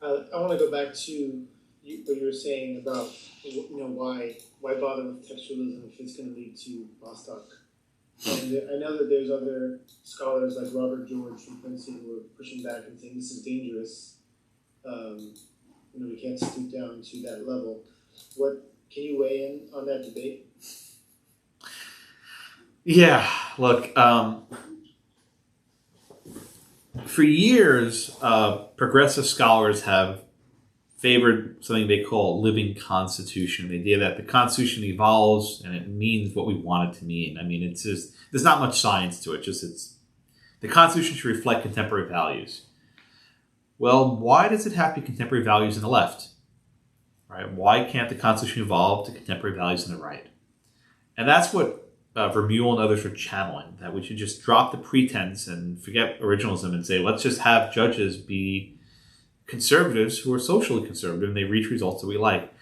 I want to go back to what you were saying about why bother with textualism if it's going to lead to Bostock. And I know that there's other scholars like Robert George from Princeton who are pushing back and saying this is dangerous. We can't stoop down to that level. Can you weigh in on that debate? Yeah, look. For years, progressive scholars have favored something they call living constitution, the idea that the Constitution evolves and it means what we want it to mean. I mean, it's just, there's not much science to it. The Constitution should reflect contemporary values. Well, why does it have to be contemporary values in the left? Right? Why can't the Constitution evolve to contemporary values in the right? And that's what Vermeulen and others are channeling, that we should just drop the pretense and forget originalism and say, let's just have judges be conservatives who are socially conservative and they reach results that we like.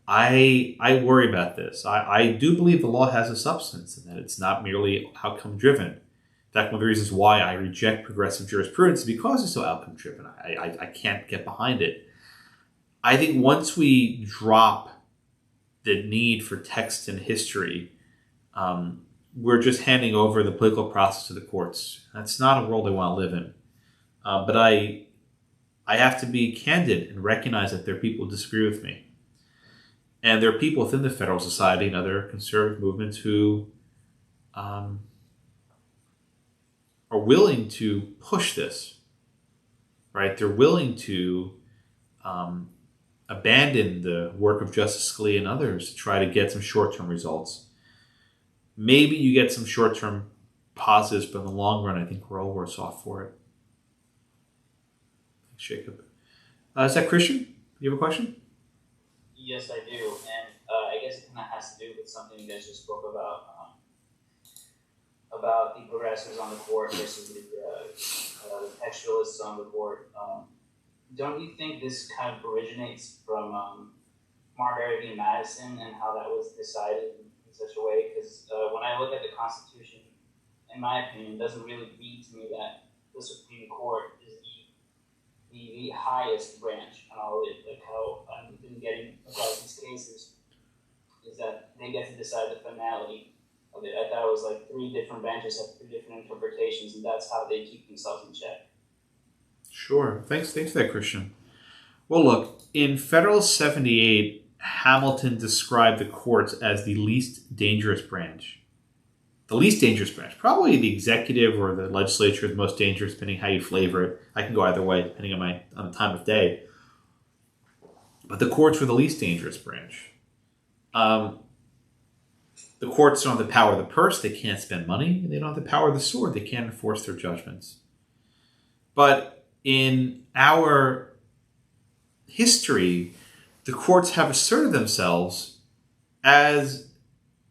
I worry about this. I do believe the law has a substance and that it's not merely outcome driven. In fact, one of the reasons why I reject progressive jurisprudence is because it's so outcome driven. I can't get behind it. I think once we drop the need for text and history, we're just handing over the political process to the courts. That's not a world I want to live in. But I have to be candid and recognize that there are people who disagree with me. And there are people within the Federal Society and other conservative movements who are willing to push this, right? They're willing to abandon the work of Justice Scalia and others to try to get some short-term results. Maybe you get some short-term positives, but in the long run, I think we're all worse off for it. Thanks, Jacob. Is that Christian? Do you have a question? Yes, I do. And I guess it kind of has to do with something you guys just spoke about the progressives on the court versus the textualists on the court. Don't you think this kind of originates from Marbury v. Madison and how that was decided in such a way? Because when I look at the Constitution, in my opinion, it doesn't really read to me that the Supreme Court is the highest branch and all of it. Like how I've been getting across these cases is that they get to decide the finality of it. I thought it was like three different branches have three different interpretations, and that's how they keep themselves in check. Sure. Thanks for that, Christian. Well, look, in Federalist 78, Hamilton described the courts as the least dangerous branch. The least dangerous branch. Probably the executive or the legislature is the most dangerous, depending how you flavor it. I can go either way, depending on the time of day. But the courts were the least dangerous branch. The courts don't have the power of the purse. They can't spend money. And they don't have the power of the sword. They can't enforce their judgments. But in our history, the courts have asserted themselves as,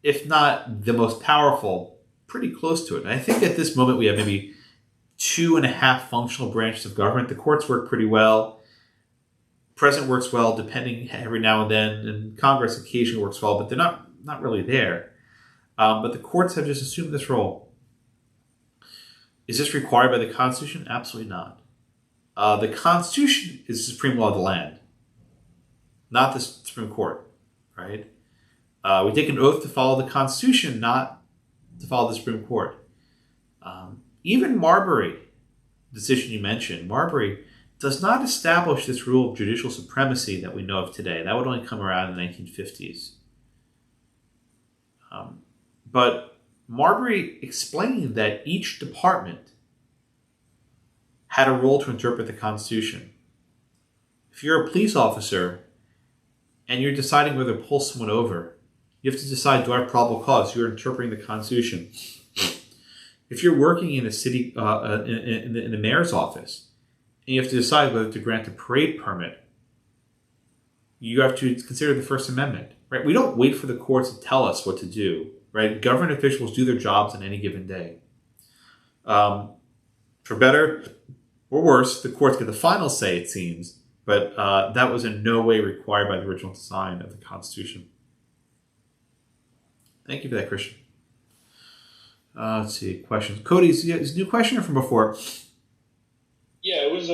if not the most powerful, pretty close to it. And I think at this moment we have maybe 2.5 functional branches of government. The courts work pretty well. President works well, depending every now and then, and Congress occasionally works well, but they're not really there. But the courts have just assumed this role. Is this required by the Constitution? Absolutely not. The Constitution is the supreme law of the land, not the Supreme Court, right? We take an oath to follow the Constitution, not to follow the Supreme Court. Even Marbury, the decision you mentioned, Marbury does not establish this rule of judicial supremacy that we know of today. That would only come around in the 1950s. But Marbury explained that each department had a role to interpret the Constitution. If you're a police officer and you're deciding whether to pull someone over, you have to decide, do I have probable cause? You're interpreting the Constitution. If you're working in a city, in the mayor's office, and you have to decide whether to grant a parade permit, you have to consider the First Amendment, right? We don't wait for the courts to tell us what to do, right? Government officials do their jobs on any given day. For better or worse, the courts get the final say, it seems, but that was in no way required by the original design of the Constitution. Thank you for that, Christian. Let's see, questions. Cody, is a new question from before? Yeah, it was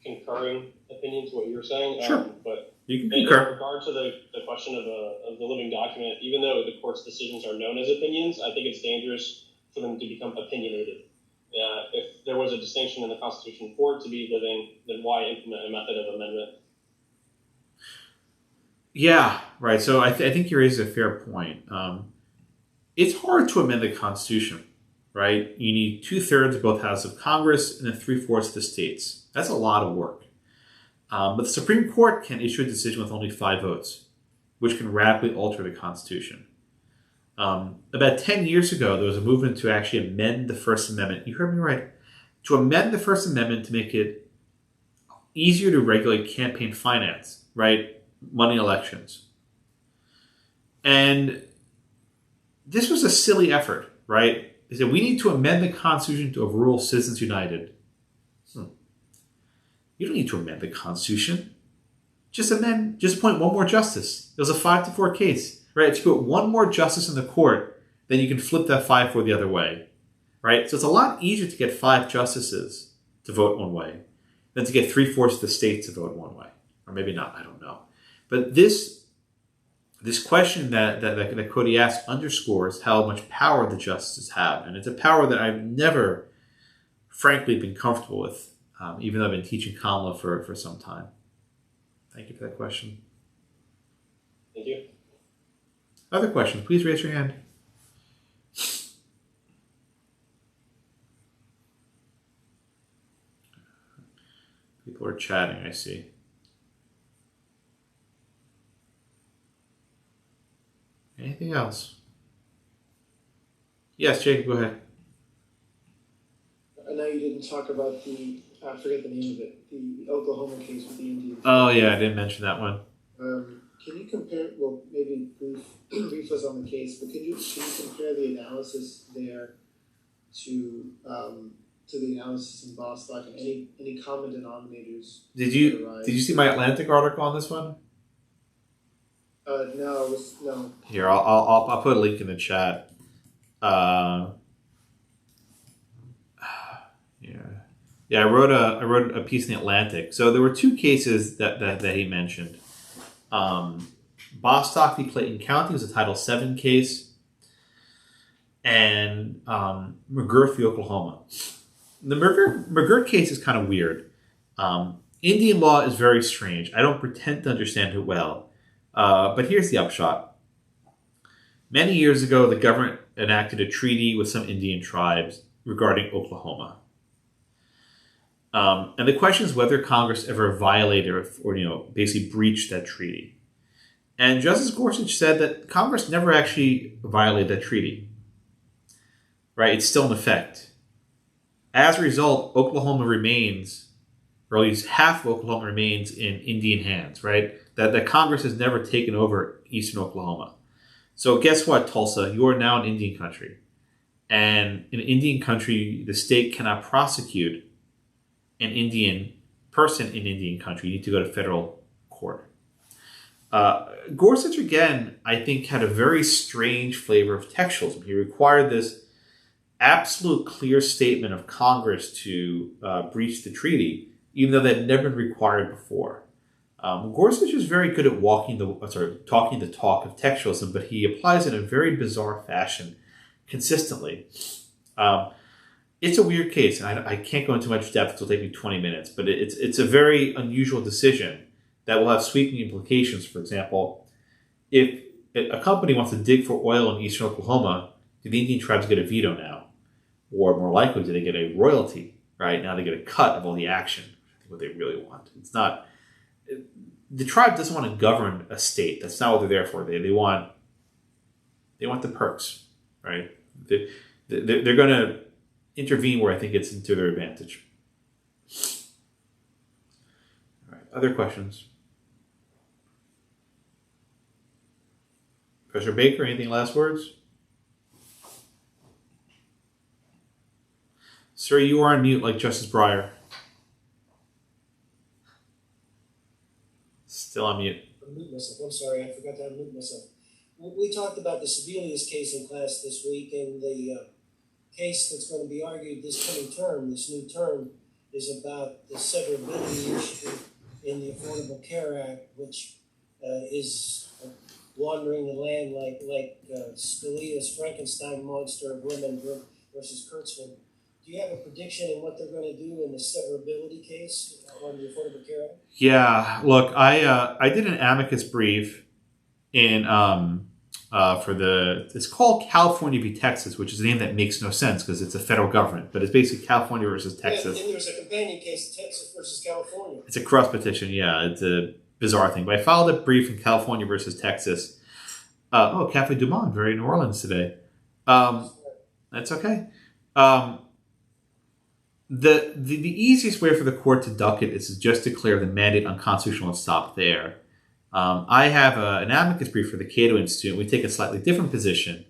concurring opinion to what you were saying. Sure. But you can in concur. regard to the question of the living document, even though the court's decisions are known as opinions, I think it's dangerous for them to become opinionated. If there was a distinction in the Constitution for it to be living, then why implement a method of amendment? Yeah, right. So I think you raise a fair point. It's hard to amend the Constitution, right? You need 2/3 of both houses of Congress and then 3/4 of the states. That's a lot of work. But the Supreme Court can issue a decision with only 5 votes, which can radically alter the Constitution. About 10 years ago, there was a movement to actually amend the First Amendment. You heard me right. To amend the First Amendment to make it easier to regulate campaign finance, right? Money elections. And this was a silly effort, right? They said, we need to amend the Constitution to overrule Citizens United. You don't need to amend the Constitution. Just appoint one more justice. It was a 5-4 case, right? If you put one more justice in the court, then you can flip that 5-4 the other way, right? So it's a lot easier to get 5 justices to vote one way than to get 3/4 of the states to vote one way. Or maybe not, I don't know. But this question that Cody asked underscores how much power the justices have. And it's a power that I've never, frankly, been comfortable with, even though I've been teaching common law for some time. Thank you for that question. Thank you. Other questions, please raise your hand. People are chatting, I see. Anything else? Yes, Jake, go ahead. I know you didn't talk about I forget the name of it, the Oklahoma case with the Indians. Oh, yeah, I didn't mention that one. Can you compare, well, maybe brief us on the case, but can you compare the analysis there to the analysis in Bostock and any common denominators? Did you see my Atlantic article on this one? No. Here, I'll put a link in the chat. Yeah, I wrote a piece in the Atlantic. So there were two cases that he mentioned. Bostock v. Clayton County was a Title VII case, and McGirt v. Oklahoma. The McGirt case is kind of weird. Indian law is very strange. I don't pretend to understand it well, but here's the upshot. Many years ago, the government enacted a treaty with some Indian tribes regarding Oklahoma. And the question is whether Congress ever violated or basically breached that treaty. And Justice Gorsuch said that Congress never actually violated that treaty. Right? It's still in effect. As a result, Oklahoma remains, or at least half of Oklahoma remains in Indian hands, right? That Congress has never taken over eastern Oklahoma. So guess what, Tulsa? You are now an Indian country. And in Indian country, the state cannot prosecute an Indian person in Indian country. You need to go to federal court. Gorsuch, again, I think had a very strange flavor of textualism. He required this absolute clear statement of Congress to breach the treaty, even though that had never been required before. Gorsuch is very good at talking the talk of textualism, but he applies it in a very bizarre fashion consistently. It's a weird case, and I can't go into much depth. It'll take me 20 minutes, but it's a very unusual decision that will have sweeping implications. For example, if a company wants to dig for oil in eastern Oklahoma, do the Indian tribes get a veto now? Or more likely, do they get a royalty? Right? Now they get a cut of all the action. I think what they really want. It's not... The tribe doesn't want to govern a state. That's not what they're there for. They want the perks, right? They're going to intervene where I think it's to their advantage. All right. Other questions? Professor Baker, anything last words? Sir, you are on mute like Justice Breyer. Still on mute. Unmute myself. I'm sorry, I forgot to unmute myself. We talked about the Sebelius case in class this week, and the case that's going to be argued this coming term, this new term, is about the severability issue in the Affordable Care Act, which is wandering the land like Scalia's Frankenstein monster of women versus Kurtzman. Do you have a prediction in what they're going to do in the severability case on the Affordable Care Act? Yeah, look, I did an amicus brief in it's called California v. Texas, which is a name that makes no sense because it's a federal government, but it's basically California versus Texas. Yeah, and there's a companion case, Texas versus California. It's a cross petition, yeah. It's a bizarre thing. But I filed a brief in California versus Texas. Cafe Du Monde, very New Orleans today. That's okay. The easiest way for the court to duck it is to just declare the mandate unconstitutional and stop there. I have an amicus brief for the Cato Institute. We take a slightly different position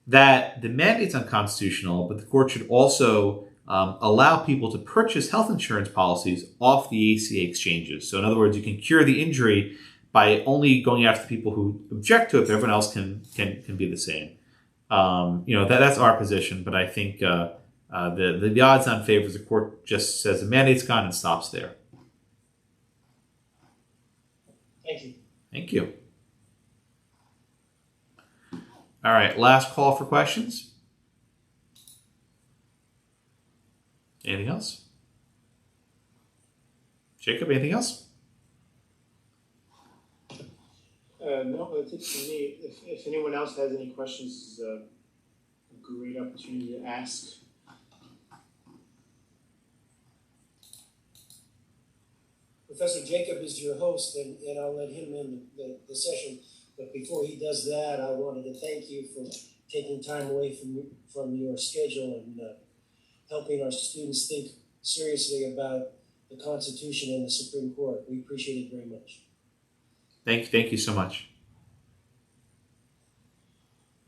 that the mandate's unconstitutional, but the court should also allow people to purchase health insurance policies off the ACA exchanges. So in other words, you can cure the injury by only going after the people who object to it, but everyone else can be the same. That's our position, but I think the odds on favors the court just says the mandate's gone and stops there. Thank you. Thank you. All right, last call for questions. Anything else? Jacob, anything else? No, that's it for me. If anyone else has any questions, this is a great opportunity to ask. Professor Jacob is your host, and I'll let him in the session. But before he does that, I wanted to thank you for taking time away from your schedule and helping our students think seriously about the Constitution and the Supreme Court. We appreciate it very much. Thank you so much.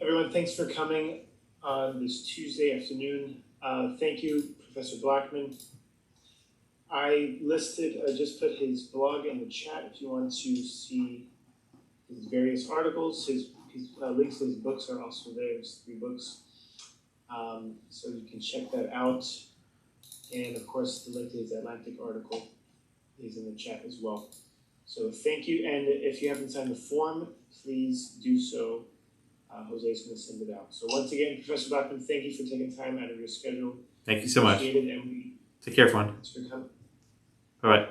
Everyone, thanks for coming on this Tuesday afternoon. Thank you, Professor Blackman. I just put his blog in the chat if you want to see his various articles. His links to his books are also there. There's 3 books. So you can check that out. And of course, the link to his Atlantic article is in the chat as well. So thank you. And if you haven't signed the form, please do so. Jose is going to send it out. So once again, Professor Blackman, thank you for taking time out of your schedule. Thank you so much. Appreciate it, and Take care, everyone. thanks for coming. Bye-bye.